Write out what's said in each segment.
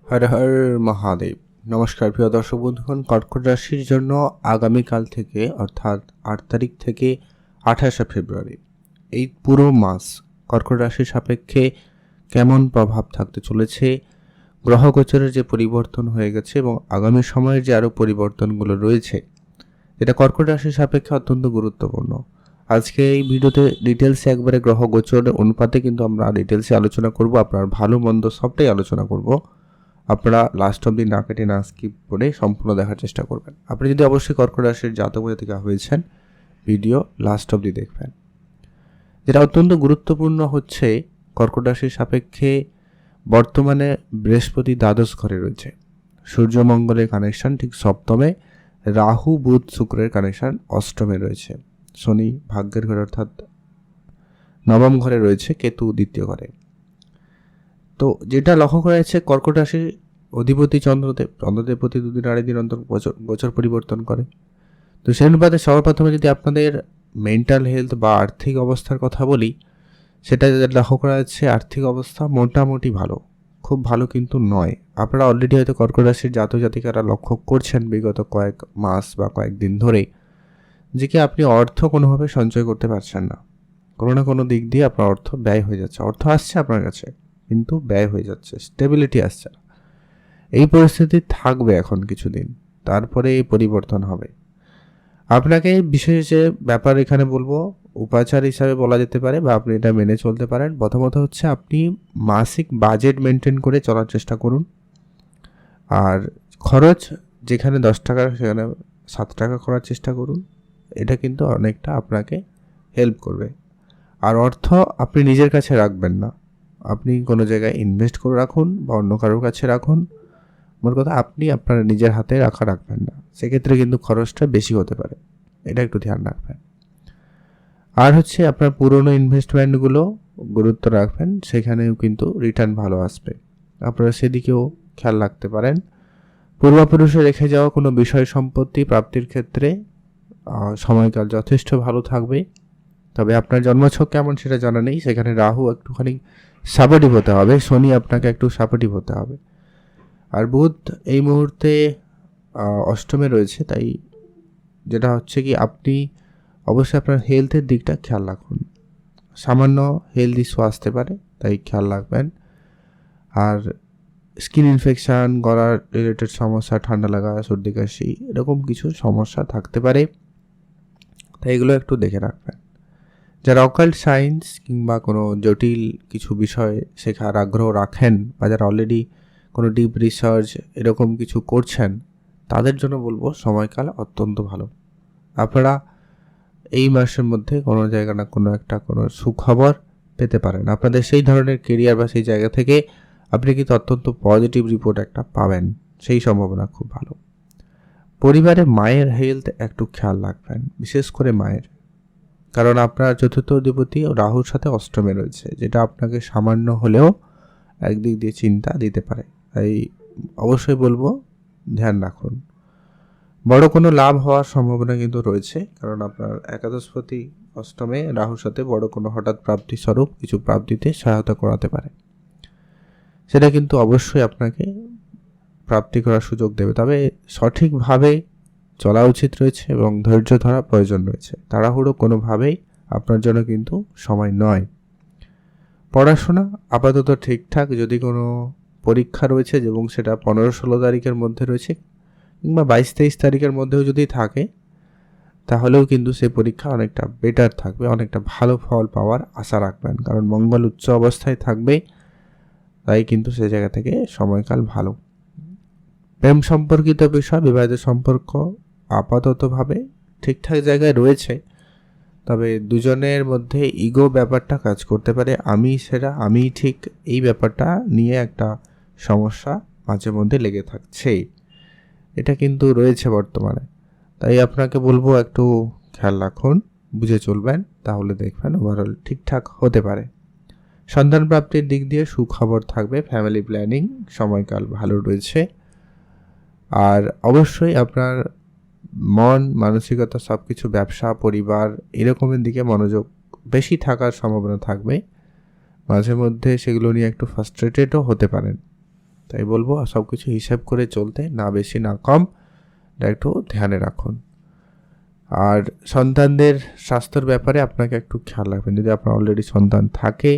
হর হর মহাদেব। নমস্কার প্রিয় দর্শক বন্ধুগণ, কর্কট রাশির জন্য আগামীকাল থেকে অর্থাৎ 8 তারিখ থেকে 28শে ফেব্রুয়ারি এই পুরো মাস কর্কট রাশির সাপেক্ষে কেমন প্রভাব থাকতে চলেছে, গ্রহগোচরের যে পরিবর্তন হয়ে গেছে এবং আগামী সময়ের যে আরও পরিবর্তনগুলো রয়েছে, এটা কর্কট রাশির সাপেক্ষে অত্যন্ত গুরুত্বপূর্ণ। আজকে এই ভিডিওতে ডিটেলসে একবারে গ্রহগোচর অনুপাতে কিন্তু আমরা ডিটেলসে আলোচনা করব। আপনার ভালো মন্দ সবটাই আলোচনা করব। আপনারা লাস্ট অবধি না কেটে না স্কিপ করে সম্পূর্ণ দেখার চেষ্টা করবেন। আপনি যদি অবশ্যই কর্কট রাশির জাতক জাতিকা হয়েছেন, ভিডিও লাস্ট অবধি দেখবেন। যেটা অত্যন্ত গুরুত্বপূর্ণ হচ্ছে, কর্কট রাশির সাপেক্ষে বর্তমানে বৃহস্পতি দ্বাদশ ঘরে রয়েছে, সূর্য মঙ্গলের কানেকশন ঠিক সপ্তমে, রাহু বুধ শুক্রের কানেকশন অষ্টমে রয়েছে, শনি ভাগ্যের ঘরে অর্থাৎ নবম ঘরে রয়েছে, কেতু দ্বিতীয় ঘরে। তো যেটা লক্ষ্য করা যাচ্ছে, কর্কট রাশির অধিপতি চন্দ্রদেব প্রতি 2 দিন 2.5 দিন অন্তর গোচর পরিবর্তন করে। তো সেই অনুপাতে সবার প্রথমে যদি আপনাদের মেন্টাল হেলথ বা আর্থিক অবস্থার কথা বলি, সেটা লক্ষ্য করা যাচ্ছে আর্থিক অবস্থা মোটামুটি ভালো, খুব ভালো কিন্তু নয়। আপনারা অলরেডি হয়তো কর্কট রাশির জাতক জাতিকারা লক্ষ্য করছেন বিগত কয়েক মাস বা কয়েকদিন ধরেই যে কি আপনি অর্থ কোনোভাবে সঞ্চয় করতে পারছেন না। কোনো না কোনো দিক দিয়ে আপনার অর্থ ব্যয় হয়ে যাচ্ছে, অর্থ আসছে আপনার কাছে কিন্তু ব্যয় হয়ে যাচ্ছে, স্টেবিলিটি আসছে না। এই পরিস্থিতি থাকবে এখন কিছুদিন, তারপরে এই পরিবর্তন হবে। আপনাকে বিশেষ যে ব্যাপার এখানে বলবো, উপাচার হিসাবে বলা যেতে পারে বা আপনি এটা মেনে চলতে পারেন। প্রথমত হচ্ছে আপনি মাসিক বাজেট মেনটেন করে চলার চেষ্টা করুন। আর খরচ যেখানে 10 টাকা সেখানে 7 টাকা করার চেষ্টা করুন। এটা কিন্তু অনেকটা আপনাকে হেল্প করবে। আর অর্থ আপনি নিজের কাছে রাখবেন না, আপনি কোনো জায়গায় ইনভেস্ট করে রাখুন বা অন্য কারোর কাছে রাখুন। মোট কথা, আপনি আপনার নিজের হাতে রাখবেন না, সেক্ষেত্রে কিন্তু খরচটা বেশি হতে পারে, এটা একটু ধ্যান রাখবেন। আর হচ্ছে আপনার পুরনো ইনভেস্টমেন্টগুলো গুরুত্ব রাখবেন, সেখানেও কিন্তু রিটার্ন ভালো আসবে, আপনারা সেদিকেও খেয়াল রাখতে পারেন। পূর্বপুরুষে রেখে যাওয়া কোনো বিষয় সম্পত্তি প্রাপ্তির ক্ষেত্রে সময়কাল যথেষ্ট ভালো থাকবে। তবে আপনার জন্মছক কেমন সেটা জানা নেই, সেখানে রাহু একটুখানি সাপোর্টিভ হতে হবে, শনি আপনাকে একটু সাপোর্টিভ হতে হবে। আর বুধ এই মুহূর্তে অষ্টমে রয়েছে, তাই যেটা হচ্ছে কি আপনি অবশ্যই আপনার হেলথের দিকটা খেয়াল রাখুন। সামান্য হেলথ ইস্যু আসতে পারে, তাই খেয়াল রাখবেন। আর স্কিন ইনফেকশান, গলার রিলেটেড সমস্যা, ঠান্ডা লাগা, সর্দি কাশি, এরকম কিছু সমস্যা থাকতে পারে, তাই এগুলো একটু দেখে রাখবেন। যারা অকাল্ট সায়েন্স কিংবা কোনো জটিল কিছু বিষয় শেখার আগ্রহ রাখেন বা যারা অলরেডি কোনো ডিপ রিসার্চ এরকম কিছু করছেন, তাদের জন্য বলবো সময়কাল অত্যন্ত ভালো। আপনারা এই মাসের মধ্যে কোনো জায়গা না কোনো সুখবর পেতে পারেন। আপনাদের সেই ধরনের কেরিয়ার বা সেই জায়গা থেকে আপনি কিন্তু অত্যন্ত পজিটিভ রিপোর্ট একটা পাবেন, সেই সম্ভাবনা খুব ভালো। পরিবারে মায়ের হেলথ একটু খেয়াল রাখবেন, বিশেষ করে মায়ের, কারণ আপনার চতুর্থ অধিপতি রাহুর সাথে অষ্টমে রয়েছে, যেটা আপনাকে সামান্য হলেও একদিক দিয়ে চিন্তা দিতে পারে। তাই অবশ্যই বলবো ধ্যান রাখুন। বড় কোনো লাভ হওয়ার সম্ভাবনা কিন্তু রয়েছে, কারণ আপনার একাদশপতি অষ্টমে রাহুর সাথে বড় কোনো হঠাৎ প্রাপ্তি স্বরূপ কিছু প্রাপ্তিতে সহায়তা করাতে পারে, সেটা কিন্তু অবশ্যই আপনাকে প্রাপ্তি করার সুযোগ দেবে। তবে সঠিকভাবে চলা উচিত রয়েছে এবং ধৈর্য ধরা প্রয়োজন রয়েছে। তাড়াহুড়ো কোনোভাবেই আপনার জন্য কিন্তু সময় নয়। পড়াশোনা আপাতত ঠিকঠাক, যদি কোনো পরীক্ষা রয়েছে এবং সেটা 15-16 তারিখের মধ্যে রয়েছে কিংবা 22-23 তারিখের মধ্যেও যদি থাকে, তাহলেও কিন্তু সেই পরীক্ষা অনেকটা বেটার থাকবে, অনেকটা ভালো ফল পাওয়ার আশা রাখবেন, কারণ মঙ্গল উচ্চ অবস্থায় থাকবে, তাই কিন্তু সে জায়গা থেকে সময়কাল ভালো। প্রেম সম্পর্কিত বিষয়, বিবাহিত সম্পর্ক আপাততভাবে ঠিকঠাক জায়গায় রয়েছে, তবে দুজনের মধ্যে ইগো ব্যাপারটা কাজ করতে পারে, আমি সেরা, আমি ঠিক, এই ব্যাপারটা নিয়ে একটা সমস্যা মাঝে মধ্যে লেগে থাকছে, এটা কিন্তু রয়েছে বর্তমানে। তাই আপনাকে বলবো একটু খেয়াল রাখুন, বুঝে চলবেন, তাহলে দেখবেন ওভারঅল ঠিকঠাক হতে পারে। সন্তান প্রাপ্তির দিক দিয়ে সুখবর থাকবে, ফ্যামিলি প্ল্যানিং সময়কাল ভালো রয়েছে। আর অবশ্যই আপনার মন মানসিকতা সব কিছু, ব্যবসা পরিবার এরকমের দিকে মনোযোগ বেশি থাকার সম্ভাবনা থাকবে। মাঝে মধ্যে সেগুলো নিয়ে একটু ফ্রাস্ট্রেটেডও হতে পারেন, তাই বলবো সব কিছু হিসাব করে চলতে, না বেশি না কম, এটা একটু ধ্যানে রাখুন। আর সন্তানদের স্বাস্থ্যের ব্যাপারে আপনাকে একটু খেয়াল রাখবেন। যদি আপনার অলরেডি সন্তান থাকে,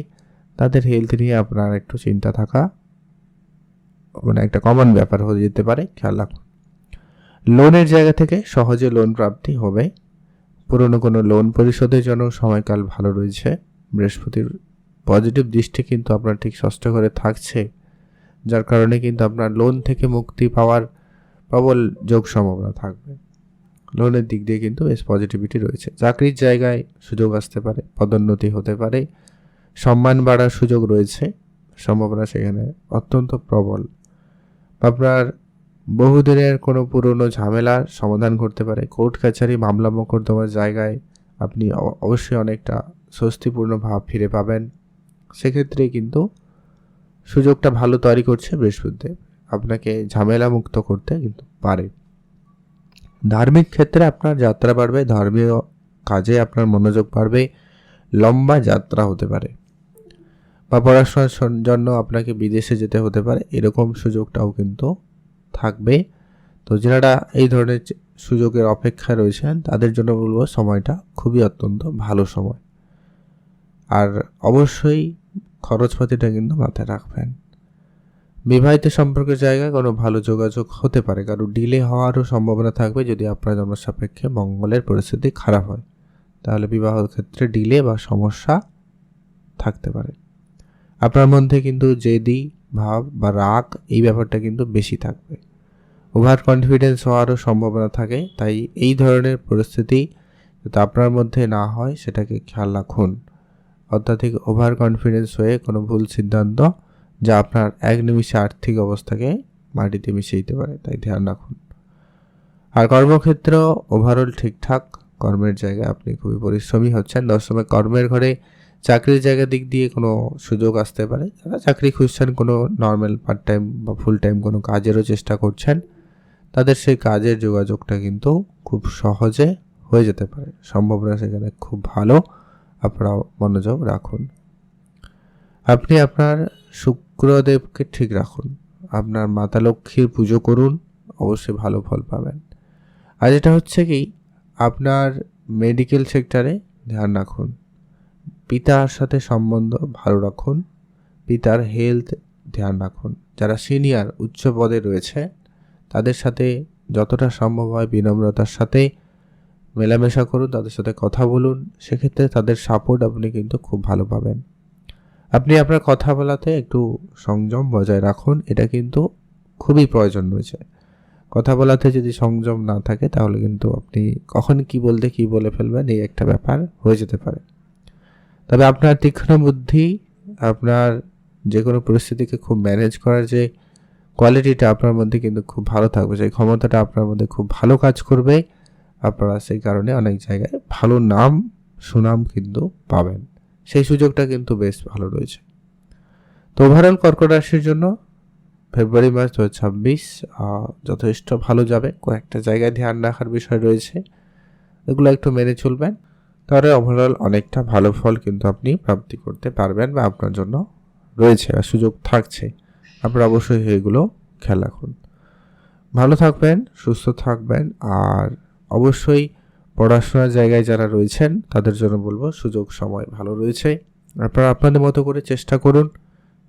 তাদের হেলথ নিয়ে আপনার একটু চিন্তা থাকা মানে একটা কমন ব্যাপার হয়ে যেতে পারে, খেয়াল রাখুন। লোনের জায়গা থেকে সহজে লোন প্রাপ্তি হবে। পুরনো কোনো লোন পরিশোধের জন্য সময়কাল ভালো রয়েছে। বৃহস্পতির পজিটিভ দৃষ্টি কিন্তু আপনার ঠিক ষষ্ঠ ঘরে থাকছে, যার কারণে কিন্তু আপনার লোন থেকে মুক্তি পাওয়ার প্রবল যোগ সম্ভাবনা থাকবে। লোনের দিক দিয়ে কিন্তু বেশ পজিটিভিটি রয়েছে। চাকরির জায়গায় সুযোগ আসতে পারে, পদোন্নতি হতে পারে, সম্মান বাড়ার সুযোগ রয়েছে, সম্ভাবনা সেখানে অত্যন্ত প্রবল। আপনার বহুদিনের কোনো পুরনো ঝামেলার সমাধান করতে পারে। কোর্ট কাছারি মামলা মোকদ্দমার জায়গায় আপনি অবশ্যই অনেকটা স্বস্তিপূর্ণ ভাব ফিরে পাবেন। সেক্ষেত্রে কিন্তু সুযোগটা ভালো তৈরি করছে বৃহস্পতিদেব, আপনাকে ঝামেলা মুক্ত করতে কিন্তু পারে। ধার্মিক ক্ষেত্রে আপনার যাত্রা বাড়বে, ধর্মীয় কাজে আপনার মনোযোগ বাড়বে, লম্বা যাত্রা হতে পারে, বা পড়াশোনার জন্য আপনাকে বিদেশে যেতে হতে পারে, এরকম সুযোগটাও কিন্তু থাকবে। তো যারা এই ধরনের সুযোগের অপেক্ষায় রয়েছেন তাদের জন্য বলবো সময়টা খুবই অত্যন্ত ভালো সময়। আর অবশ্যই খরচপাতিটা কিন্তু মাথায় রাখবেন। বিবাহিত সম্পর্কের জায়গায় কোনো ভালো যোগাযোগ হতে পারে, কারণ ডিলে হওয়ারও সম্ভাবনা থাকবে। যদি আপনার জন্ম সাপেক্ষে মঙ্গলের পরিস্থিতি খারাপ হয়, তাহলে বিবাহ ক্ষেত্রে ডিলে বা সমস্যা থাকতে পারে। আপনার মধ্যে কিন্তু জেদি ভাব বা রাগ এই ব্যাপারটা কিন্তু বেশি থাকবে। ওভার কনফিডেন্স হওয়ারও সম্ভাবনা থাকে। তাই এই ধরনের পরিস্থিতি যাতে আপনার মধ্যে না হয় সেটাকে খেয়াল রাখুন। অত্যাধিক ওভার কনফিডেন্স হয়ে কোনো ভুল সিদ্ধান্ত যা আপনার এক নিমিষে আর্থিক অবস্থাকে মাটিতে মিশিয়ে দিতে পারে, তাই ধ্যান রাখুন। আর কর্মক্ষেত্রেও ওভারঅল ঠিকঠাক। কর্মের জায়গায় আপনি খুবই পরিশ্রমী হচ্ছেন। দশমে কর্মের ঘরে চাকরির জায়গার দিক দিয়ে কোনো সুযোগ আসতে পারে। যারা চাকরি খুঁজছেন, কোনো নর্মাল পার্ট টাইম বা ফুল টাইম কোনো কাজেরও চেষ্টা করছেন, তাদের সেই কাজের যোগাযোগটা কিন্তু খুব সহজে হয়ে যেতে পারে। সম্ভাবনা সেখানে খুব ভালো, আপনারা মনোযোগ রাখুন। আপনি আপনার শুক্রদেবকে ঠিক রাখুন, আপনার মাতা লক্ষ্মীর পুজো করুন, অবশ্যই ভালো ফল পাবেন। আর এটা হচ্ছে কি, আপনার মেডিকেল সেক্টরে ধ্যান রাখুন। পিতার সাথে সম্বন্ধ ভালো রাখুন, পিতার হেলথ ধ্যান রাখুন। যারা সিনিয়র উচ্চ পদে রয়েছে তাদের সাথে যতটা সম্ভব হয় বিনম্রতার সাথে মেলামেশা করুন, তাদের সাথে কথা বলুন। সেক্ষেত্রে তাদের সাপোর্ট আপনি কিন্তু খুব ভালো পাবেন। আপনি আপনার কথা বলাতে একটু সংযম বজায় রাখুন, এটা কিন্তু খুবই প্রয়োজন রয়েছে। কথা বলাতে যদি সংযম না থাকে তাহলে কিন্তু আপনি কখন কি বলতে কি বলে ফেলবেন, এই একটা ব্যাপার হয়ে যেতে পারে। তবে আপনার তীক্ষ্ণ বুদ্ধি, আপনার যে কোনো পরিস্থিতিকে খুব ম্যানেজ করার যে কোয়ালিটিটা আপনার মধ্যে কিন্তু খুব ভালো থাকবে, সেই ক্ষমতাটা আপনার মধ্যে খুব ভালো কাজ করবে। আপনারা সেই কারণে অনেক জায়গায় ভালো নাম সুনাম কিন্তু পাবেন, সেই সুযোগটা কিন্তু বেশ ভালো রয়েছে। তো ওভারঅল কর্কট রাশির জন্য ফেব্রুয়ারি মাস 2026 যথেষ্ট ভালো যাবে। কয়েকটা জায়গায় ধ্যান রাখার বিষয় রয়েছে, এগুলো একটু মেনে চলবেন, তাহলে ওভারঅল অনেকটা ভালো ফল কিন্তু আপনি প্রাপ্তি করতে পারবেন, বা আপনার জন্য রয়েছে আর সুযোগ থাকছে। আপনারা অবশ্যই এগুলো খেয়াল রাখুন। ভালো থাকবেন, সুস্থ থাকবেন। আর অবশ্যই পড়াশোনার জায়গায় যারা রয়েছেন তাদের জন্য বলবো সুযোগ সময় ভালো রয়েছে। আপনারা আপনাদের মতো করে চেষ্টা করুন,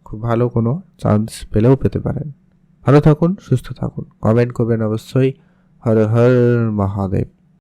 খুব ভালো কোনো চান্স পেলেও পেতে পারেন। ভালো থাকুন, সুস্থ থাকুন, কমেন্ট করবেন অবশ্যই। হর হর মহাদেব।